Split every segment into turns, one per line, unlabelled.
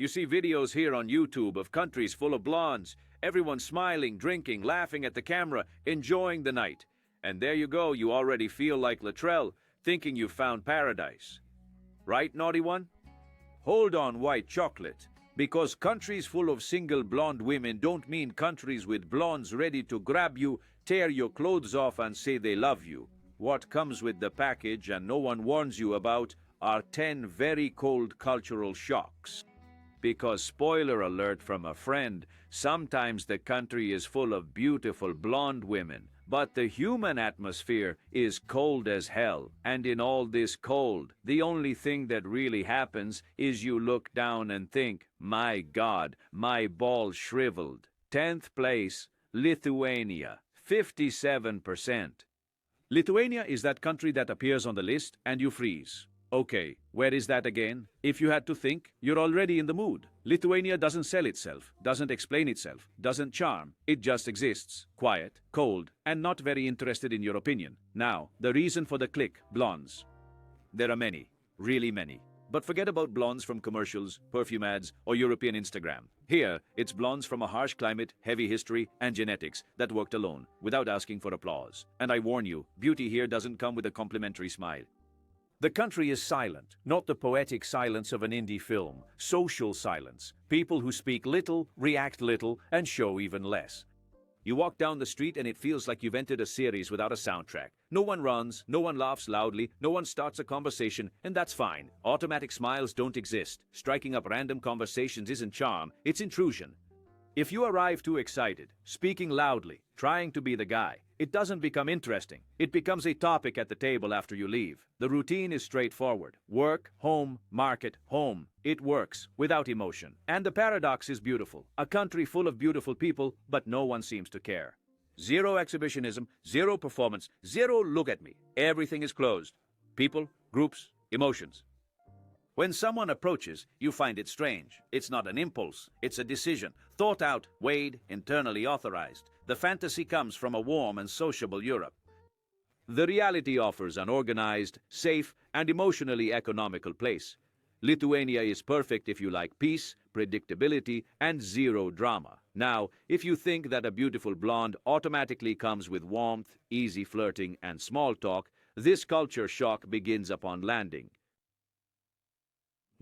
You see videos here on YouTube of countries full of blondes, everyone smiling, drinking, laughing at the camera, enjoying the night. And there you go, you already feel like Latrell, thinking you've found paradise. Right, naughty one? Hold on, white chocolate. Because countries full of single blonde women don't mean countries with blondes ready to grab you, tear your clothes off and say they love you. What comes with the package and no one warns you about are 10 very cold cultural shocks. Because, spoiler alert from a friend, sometimes the country is full of beautiful blonde women, but the human atmosphere is cold as hell. And in all this cold, the only thing that really happens is you look down and think, my God, my balls shriveled. 10th place, Lithuania, 57%. Lithuania is that country that appears on the list and you freeze. Okay, where is that again? If you had to think, you're already in the mood. Lithuania doesn't sell itself, doesn't explain itself, doesn't charm. It just exists, quiet, cold, and not very interested in your opinion. Now, the reason for the click, blondes. There are many, really many. But forget about blondes from commercials, perfume ads, or European Instagram. Here, it's blondes from a harsh climate, heavy history, and genetics that worked alone, without asking for applause. And I warn you, beauty here doesn't come with a complimentary smile. The country is silent, not the poetic silence of an indie film. Social silence. People who speak little, react little, and show even less. You walk down the street and it feels like you've entered a series without a soundtrack. No one runs, no one laughs loudly, no one starts a conversation, and that's fine. Automatic smiles don't exist. Striking up random conversations isn't charm, it's intrusion. If you arrive too excited, speaking loudly, trying to be the guy, it doesn't become interesting. It becomes a topic at the table after you leave. The routine is straightforward. Work, home, market, home. It works, without emotion. And the paradox is beautiful. A country full of beautiful people, but no one seems to care. Zero exhibitionism, zero performance, zero look at me. Everything is closed. People, groups, emotions. When someone approaches, you find it strange. It's not an impulse, it's a decision. Thought out, weighed, internally authorized. The fantasy comes from a warm and sociable Europe. The reality offers an organized, safe, and emotionally economical place. Lithuania is perfect if you like peace, predictability, and zero drama. Now, if you think that a beautiful blonde automatically comes with warmth, easy flirting, and small talk, this culture shock begins upon landing.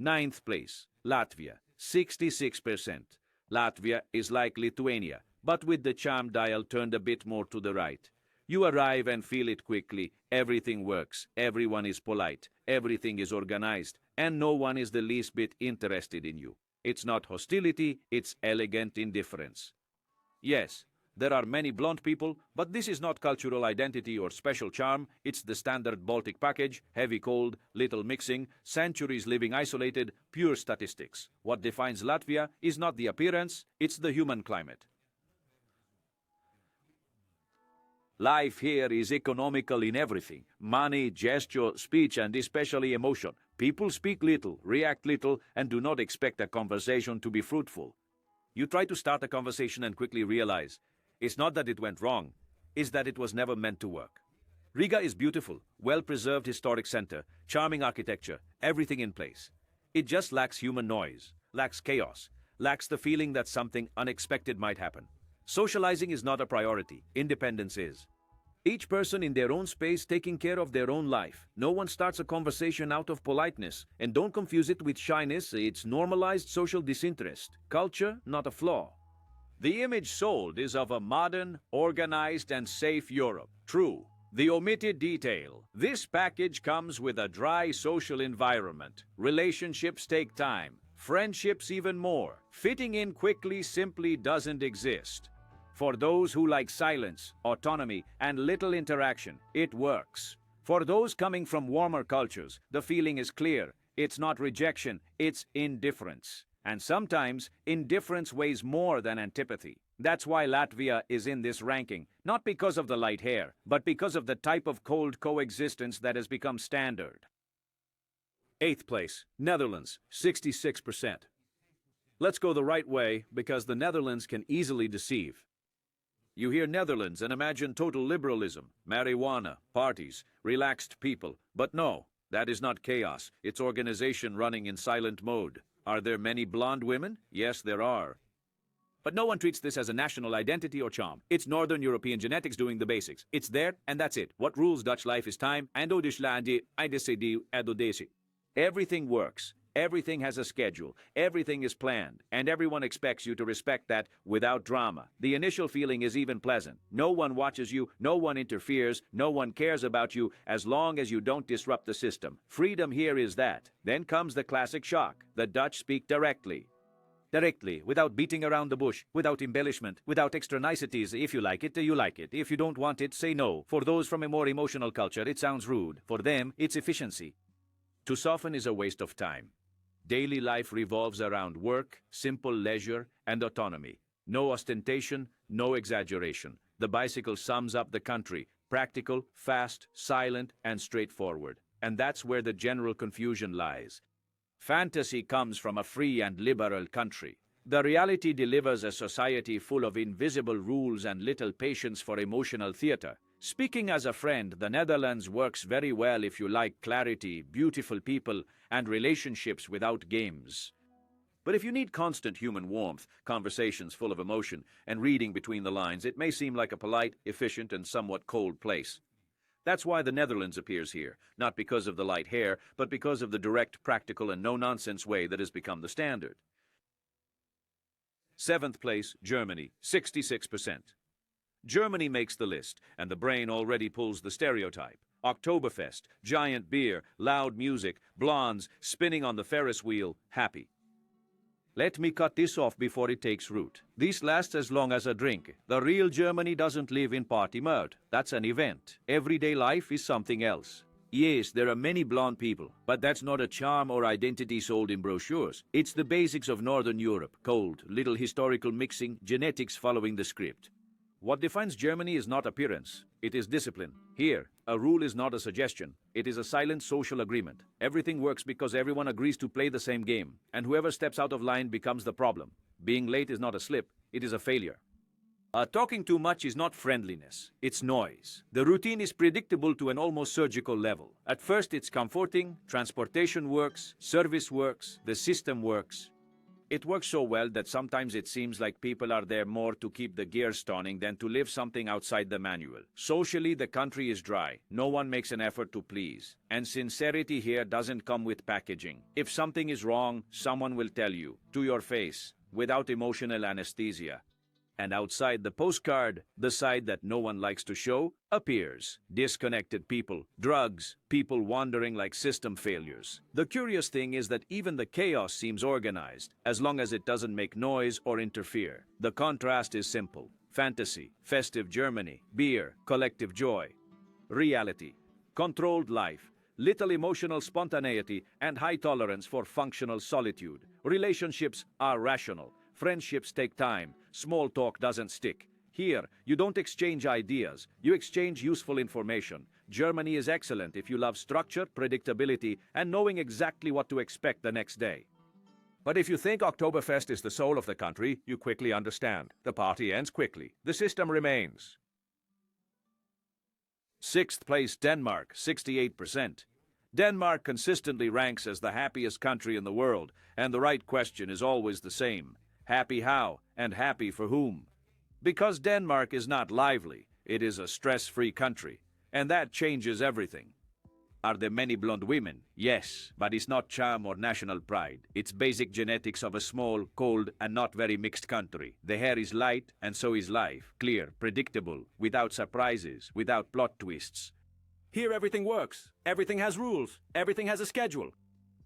9th place, Latvia, 66%. Latvia is like Lithuania, but with the charm dial turned a bit more to the right. You arrive and feel it quickly. Everything works, everyone is polite, everything is organized, and no one is the least bit interested in you. It's not hostility, it's elegant indifference. Yes, there are many blonde people, but this is not cultural identity or special charm. It's the standard Baltic package, heavy cold, little mixing, centuries living isolated, pure statistics. What defines Latvia is not the appearance, it's the human climate. Life here is economical in everything. Money, gesture, speech, and especially emotion. People speak little, react little, and do not expect a conversation to be fruitful. You try to start a conversation and quickly realize, it's not that it went wrong, it's that it was never meant to work. Riga is beautiful, well-preserved historic center, charming architecture, everything in place. It just lacks human noise, lacks chaos, lacks the feeling that something unexpected might happen. Socializing is not a priority, independence is. Each person in their own space taking care of their own life. No one starts a conversation out of politeness, and don't confuse it with shyness, it's normalized social disinterest. Culture, not a flaw. The image sold is of a modern, organized, and safe Europe. True. The omitted detail. This package comes with a dry social environment. Relationships take time. Friendships even more. Fitting in quickly simply doesn't exist. For those who like silence, autonomy, and little interaction, it works. For those coming from warmer cultures, the feeling is clear. It's not rejection, it's indifference. And sometimes, indifference weighs more than antipathy. That's why Latvia is in this ranking, not because of the light hair, but because of the type of cold coexistence that has become standard. 8th place, Netherlands, 66%. Let's go the right way, because the Netherlands can easily deceive. You hear Netherlands and imagine total liberalism, marijuana, parties, relaxed people. But no, that is not chaos, it's organization running in silent mode. Are there many blonde women? Yes, there are. But no one treats this as a national identity or charm. It's Northern European genetics doing the basics. It's there, and that's it. What rules Dutch life is time, and Odishlandi, Idesidi, Adodesi. Everything works. Everything has a schedule. Everything is planned. And everyone expects you to respect that without drama. The initial feeling is even pleasant. No one watches you, no one interferes, no one cares about you as long as you don't disrupt the system. Freedom here is that. Then comes the classic shock. The Dutch speak directly. Directly, without beating around the bush, without embellishment, without extra niceties. If you like it, you like it. If you don't want it, say no. For those from a more emotional culture, it sounds rude. For them, it's efficiency. To soften is a waste of time. Daily life revolves around work, simple leisure, and autonomy. No ostentation, no exaggeration. The bicycle sums up the country. Practical, fast, silent, and straightforward. And that's where the general confusion lies. Fantasy comes from a free and liberal country. The reality delivers a society full of invisible rules and little patience for emotional theater. Speaking as a friend, the Netherlands works very well if you like clarity, beautiful people, and relationships without games. But if you need constant human warmth, conversations full of emotion, and reading between the lines, it may seem like a polite, efficient, and somewhat cold place. That's why the Netherlands appears here, not because of the light hair, but because of the direct, practical, and no-nonsense way that has become the standard. 7th place, Germany, 66%. Germany makes the list, and the brain already pulls the stereotype. Oktoberfest, giant beer, loud music, blondes, spinning on the Ferris wheel, happy. Let me cut this off before it takes root. This lasts as long as a drink. The real Germany doesn't live in party mode. That's an event. Everyday life is something else. Yes, there are many blonde people, but that's not a charm or identity sold in brochures. It's the basics of Northern Europe, cold, little historical mixing, genetics following the script. What defines Germany is not appearance, it is discipline. Here, a rule is not a suggestion, it is a silent social agreement. Everything works because everyone agrees to play the same game, and whoever steps out of line becomes the problem. Being late is not a slip, it is a failure. Talking too much is not friendliness, it's noise. The routine is predictable to an almost surgical level. At first it's comforting, transportation works, service works, the system works. It works so well that sometimes it seems like people are there more to keep the gears turning than to live something outside the manual. Socially, the country is dry. No one makes an effort to please. And sincerity here doesn't come with packaging. If something is wrong, someone will tell you, to your face, without emotional anesthesia. And outside the postcard, the side that no one likes to show, appears. Disconnected people, drugs, people wandering like system failures. The curious thing is that even the chaos seems organized, as long as it doesn't make noise or interfere. The contrast is simple. Fantasy, festive Germany, beer, collective joy. Reality, controlled life, little emotional spontaneity, and high tolerance for functional solitude. Relationships are rational. Friendships take time. Small talk doesn't stick. Here, you don't exchange ideas. You exchange useful information. Germany is excellent if you love structure, predictability, and knowing exactly what to expect the next day. But if you think Oktoberfest is the soul of the country, you quickly understand. The party ends quickly. The system remains. 6th place, Denmark, 68%. Denmark consistently ranks as the happiest country in the world, and the right question is always the same. Happy how, and happy for whom? Because Denmark is not lively, it is a stress-free country, and that changes everything. Are there many blonde women? Yes, but it's not charm or national pride. It's basic genetics of a small, cold, and not very mixed country. The hair is light, and so is life. Clear, predictable, without surprises, without plot twists. Here everything works. Everything has rules. Everything has a schedule.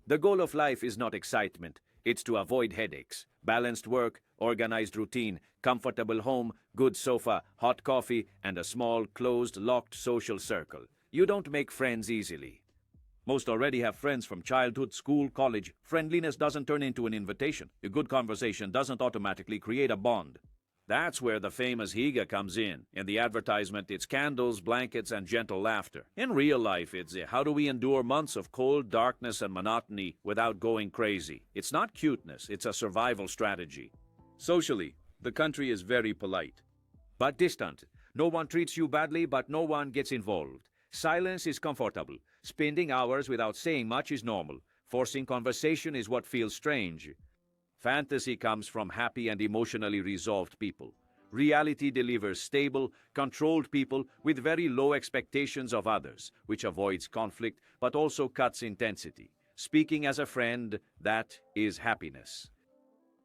The goal of life is not excitement. It's to avoid headaches. Balanced work, organized routine, comfortable home, good sofa, hot coffee, and a small, closed, locked social circle. You don't make friends easily. Most already have friends from childhood, school, college. Friendliness doesn't turn into an invitation. A good conversation doesn't automatically create a bond. That's where the famous Higa comes in. In the advertisement, it's candles, blankets, and gentle laughter. In real life, it's how do we endure months of cold, darkness, and monotony without going crazy? It's not cuteness, it's a survival strategy. Socially, the country is very polite, but distant. No one treats you badly, but no one gets involved. Silence is comfortable. Spending hours without saying much is normal. Forcing conversation is what feels strange. Fantasy comes from happy and emotionally resolved people. Reality delivers stable, controlled people with very low expectations of others, which avoids conflict but also cuts intensity. Speaking as a friend, that is happiness.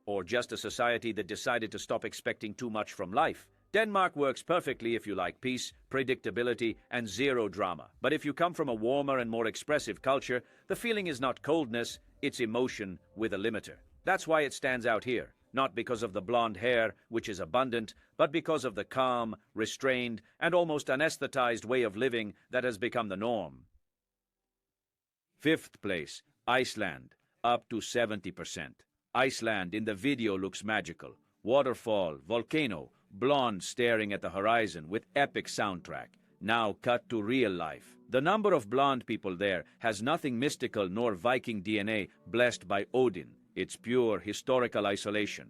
Or just a society that decided to stop expecting too much from life. Denmark works perfectly if you like peace, predictability, and zero drama. But if you come from a warmer and more expressive culture, the feeling is not coldness, it's emotion with a limiter. That's why it stands out here, not because of the blonde hair, which is abundant, but because of the calm, restrained, and almost anesthetized way of living that has become the norm. Fifth place, Iceland, up to 70%. Iceland in the video looks magical. Waterfall, volcano, blonde staring at the horizon with epic soundtrack. Now cut to real life. The number of blonde people there has nothing mystical nor Viking DNA blessed by Odin. It's pure historical isolation.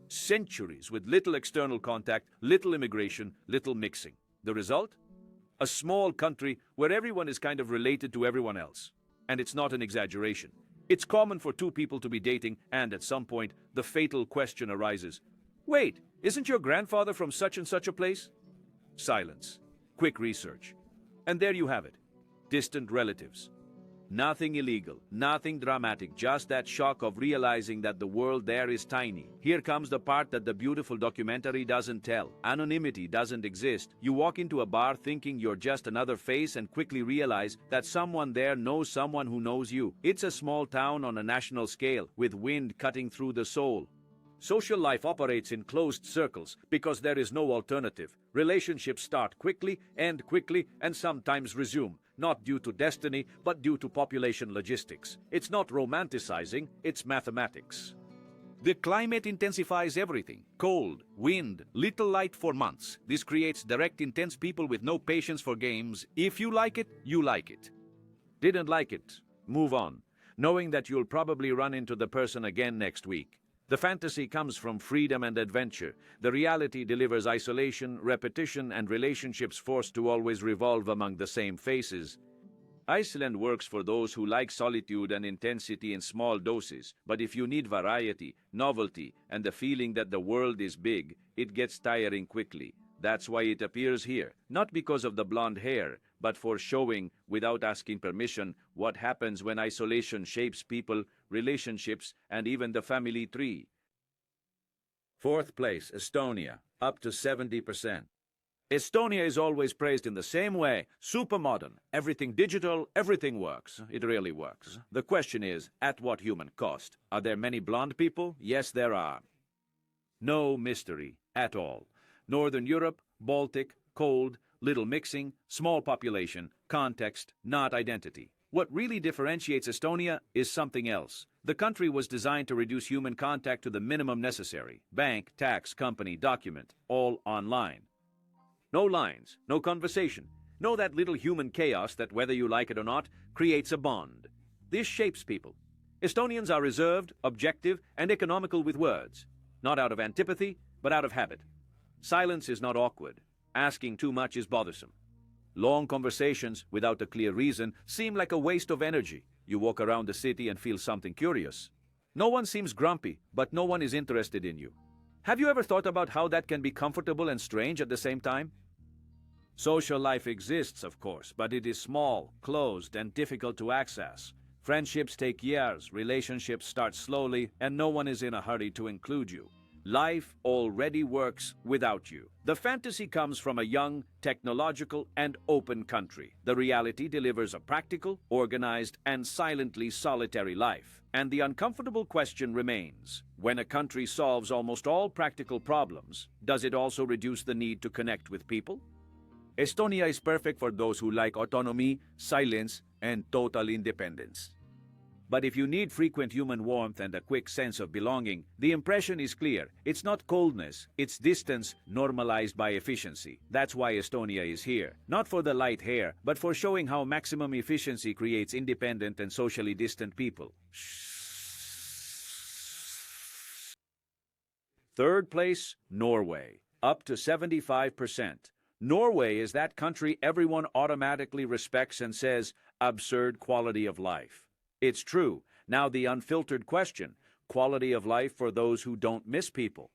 Centuries with little external contact, little immigration, little mixing. The result? A small country where everyone is kind of related to everyone else. And it's not an exaggeration. It's common for two people to be dating, and at some point, the fatal question arises. Wait, isn't your grandfather from such and such a place? Silence. Quick research. And there you have it. Distant relatives. Nothing illegal, nothing dramatic, just that shock of realizing that the world there is tiny. Here comes the part that the beautiful documentary doesn't tell. Anonymity doesn't exist. You walk into a bar thinking you're just another face and quickly realize that someone there knows someone who knows you. It's a small town on a national scale, with wind cutting through the soul. Social life operates in closed circles because there is no alternative. Relationships start quickly, end quickly, and sometimes resume. Not due to destiny, but due to population logistics. It's not romanticizing, it's mathematics. The climate intensifies everything. Cold, wind, little light for months. This creates direct, intense people with no patience for games. If you like it, you like it. Didn't like it? Move on, knowing that you'll probably run into the person again next week. The fantasy comes from freedom and adventure. The reality delivers isolation, repetition, and relationships forced to always revolve among the same faces. Iceland works for those who like solitude and intensity in small doses, but if you need variety, novelty, and the feeling that the world is big, it gets tiring quickly. That's why it appears here, not because of the blonde hair, but for showing, without asking permission, what happens when isolation shapes people, relationships, and even the family tree. Fourth place, Estonia, up to 70%. Estonia is always praised in the same way, super modern, everything digital, everything works. It really works. The question is, at what human cost? Are there many blonde people? Yes, there are. No mystery at all. Northern Europe, Baltic, cold, little mixing, small population, context, not identity. What really differentiates Estonia is something else. The country was designed to reduce human contact to the minimum necessary. Bank, tax, company, document, all online. No lines, no conversation, no that little human chaos that, whether you like it or not, creates a bond. This shapes people. Estonians are reserved, objective, and economical with words. Not out of antipathy, but out of habit. Silence is not awkward. Asking too much is bothersome. Long conversations, without a clear reason, seem like a waste of energy. You walk around the city and feel something curious. No one seems grumpy, but no one is interested in you. Have you ever thought about how that can be comfortable and strange at the same time? Social life exists, of course, but it is small, closed, and difficult to access. Friendships take years, relationships start slowly, and no one is in a hurry to include you. Life already works without you. The fantasy comes from a young, technological, and open country. The reality delivers a practical, organized, and silently solitary life. And the uncomfortable question remains, when a country solves almost all practical problems, does it also reduce the need to connect with people? Estonia is perfect for those who like autonomy, silence, and total independence. But if you need frequent human warmth and a quick sense of belonging, the impression is clear. It's not coldness, it's distance normalized by efficiency. That's why Estonia is here. Not for the light hair, but for showing how maximum efficiency creates independent and socially distant people. Third place, Norway, up to 75%. Norway is that country everyone automatically respects and says, absurd quality of life. It's true. Now the unfiltered question, quality of life for those who don't miss people.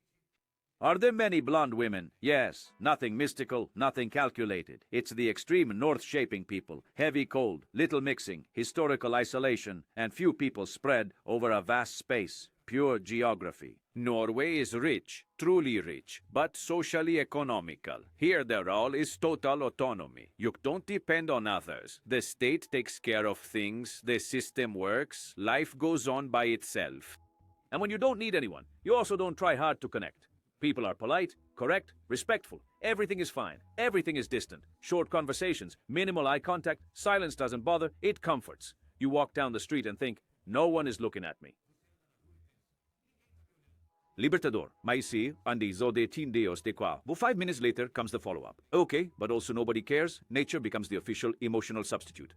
Are there many blonde women? Yes. Nothing mystical, nothing calculated. It's the extreme north shaping people, heavy cold, little mixing, historical isolation, and few people spread over a vast space. Pure geography. Norway is rich, truly rich, but socially economical. Here their all is total autonomy. You don't depend on others. The state takes care of things, the system works, life goes on by itself. And when you don't need anyone, you also don't try hard to connect. People are polite, correct, respectful. Everything is fine. Everything is distant. Short conversations, minimal eye contact, silence doesn't bother, it comforts. You walk down the street and think, no one is looking at me. Libertador, maisi, andi zode tindeos de qua. Well, 5 minutes later comes the follow-up. Okay, but also nobody cares. Nature becomes the official emotional substitute.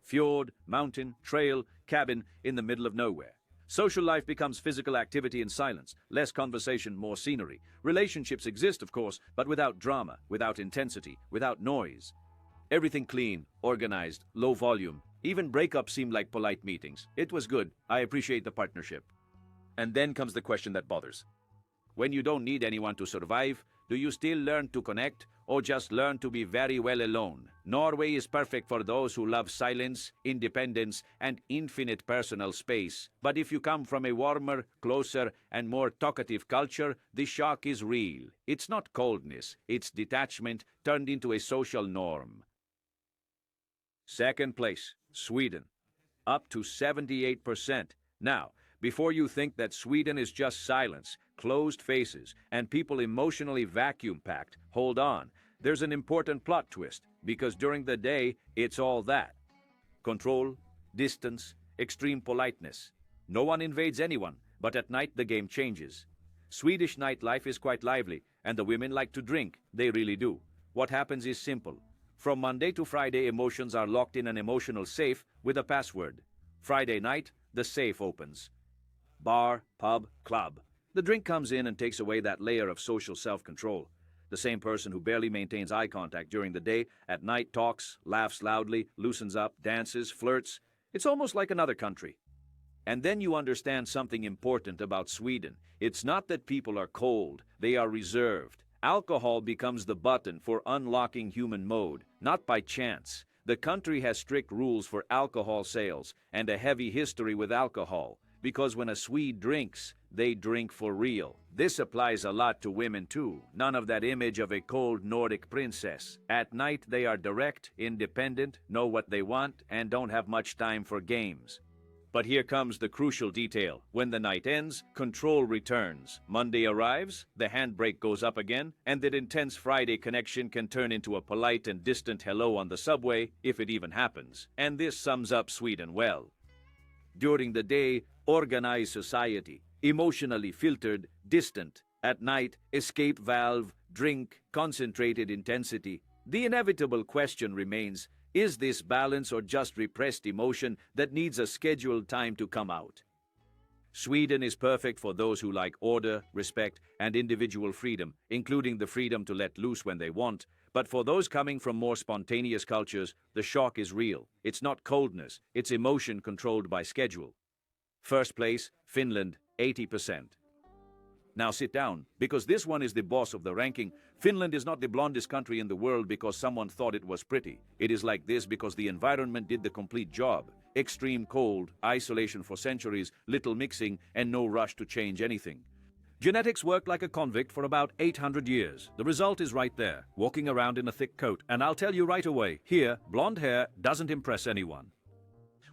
Fjord, mountain, trail, cabin in the middle of nowhere. Social life becomes physical activity and silence, less conversation, more scenery. Relationships exist, of course, but without drama, without intensity, without noise. Everything clean, organized, low volume. Even breakups seemed like polite meetings. It was good. I appreciate the partnership. And then comes the question that bothers. When you don't need anyone to survive, do you still learn to connect or just learn to be very well alone? Norway is perfect for those who love silence, independence, and infinite personal space. But if you come from a warmer, closer, and more talkative culture, the shock is real. It's not coldness, it's detachment turned into a social norm. Second place, Sweden. Up to 78%. Now, before you think that Sweden is just silence, closed faces, and people emotionally vacuum-packed, hold on. There's an important plot twist, because during the day, it's all that. Control, distance, extreme politeness. No one invades anyone, but at night the game changes. Swedish nightlife is quite lively, and the women like to drink. They really do. What happens is simple. From Monday to Friday, emotions are locked in an emotional safe with a password. Friday night, the safe opens. Bar, pub, club. The drink comes in and takes away that layer of social self-control. The same person who barely maintains eye contact during the day, at night talks, laughs loudly, loosens up, dances, flirts. It's almost like another country. And then you understand something important about Sweden. It's not that people are cold, they are reserved. Alcohol becomes the button for unlocking human mode, not by chance. The country has strict rules for alcohol sales and a heavy history with alcohol. Because when a Swede drinks, they drink for real. This applies a lot to women too. None of that image of a cold Nordic princess. At night, they are direct, independent, know what they want, and don't have much time for games. But here comes the crucial detail. When the night ends, control returns. Monday arrives, the handbrake goes up again, and that intense Friday connection can turn into a polite and distant hello on the subway, if it even happens. And this sums up Sweden well. During the day, organized society, emotionally filtered, distant. At night, escape valve, drink, concentrated intensity. The inevitable question remains, is this balance or just repressed emotion that needs a scheduled time to come out? Sweden is perfect for those who like order, respect, and individual freedom, including the freedom to let loose when they want. But for those coming from more spontaneous cultures, the shock is real. It's not coldness, it's emotion controlled by schedule. First place, Finland, 80%. Now sit down, because this one is the boss of the ranking. Finland is not the blondest country in the world because someone thought it was pretty. It is like this because the environment did the complete job. Extreme cold, isolation for centuries, little mixing, and no rush to change anything. Genetics worked like a convict for about 800 years. The result is right there, walking around in a thick coat. And I'll tell you right away, here, blonde hair doesn't impress anyone.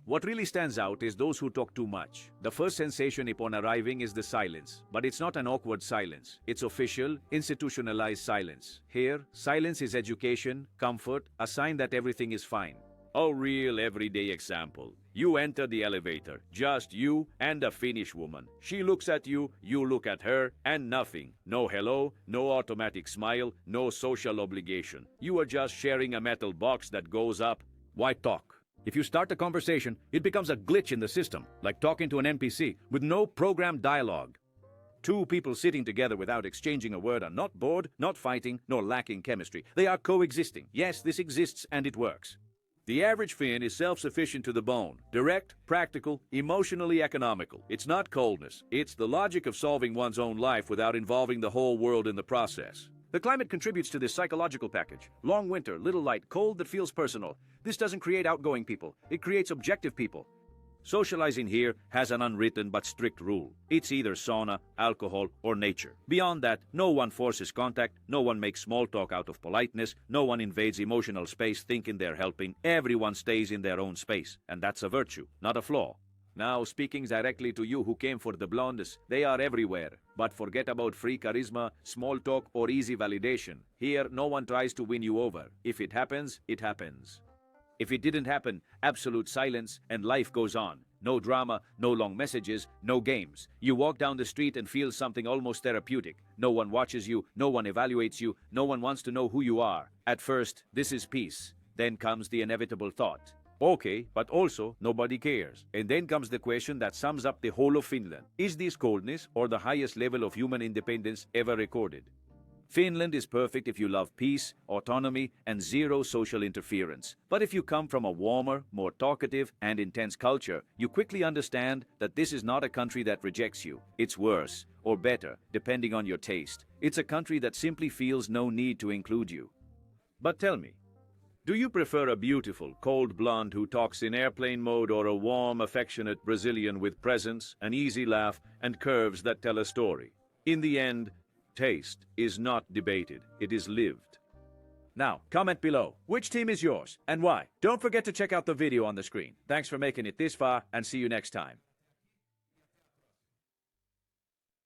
What really stands out is those who talk too much. The first sensation upon arriving is the silence. But it's not an awkward silence. It's official, institutionalized silence. Here, silence is education, comfort, a sign that everything is fine. A real everyday example. You enter the elevator, just you and a Finnish woman. She looks at you, you look at her, and nothing. No hello, no automatic smile, no social obligation. You are just sharing a metal box that goes up. Why talk? If you start a conversation, it becomes a glitch in the system, like talking to an NPC, with no programmed dialogue. Two people sitting together without exchanging a word are not bored, not fighting, nor lacking chemistry. They are coexisting. Yes, this exists and it works. The average Finn is self-sufficient to the bone, direct, practical, emotionally economical. It's not coldness, it's the logic of solving one's own life without involving the whole world in the process. The climate contributes to this psychological package. Long winter, little light, cold that feels personal. This doesn't create outgoing people, it creates objective people. Socializing here has an unwritten but strict rule. It's either sauna, alcohol, or nature. Beyond that, no one forces contact, no one makes small talk out of politeness, no one invades emotional space thinking they're helping. Everyone stays in their own space, and that's a virtue, not a flaw. Now, speaking directly to you who came for the blondes, they are everywhere. But forget about free charisma, small talk, or easy validation. Here, no one tries to win you over. If it happens, it happens. If it didn't happen, absolute silence and life goes on. No drama, no long messages, no games. You walk down the street and feel something almost therapeutic. No one watches you, no one evaluates you, no one wants to know who you are. At first, this is peace. Then comes the inevitable thought. Okay, but also nobody cares. And then comes the question that sums up the whole of Finland. Is this coldness or the highest level of human independence ever recorded? Finland is perfect if you love peace, autonomy, and zero social interference. But if you come from a warmer, more talkative, and intense culture, you quickly understand that this is not a country that rejects you. It's worse, or better, depending on your taste. It's a country that simply feels no need to include you. But tell me, do you prefer a beautiful, cold blonde who talks in airplane mode or a warm, affectionate Brazilian with presence, an easy laugh, and curves that tell a story? In the end, taste is not debated, it is lived. Now, comment below. Which team is yours and why? Don't forget to check out the video on the screen. Thanks for making it this far and see you next time.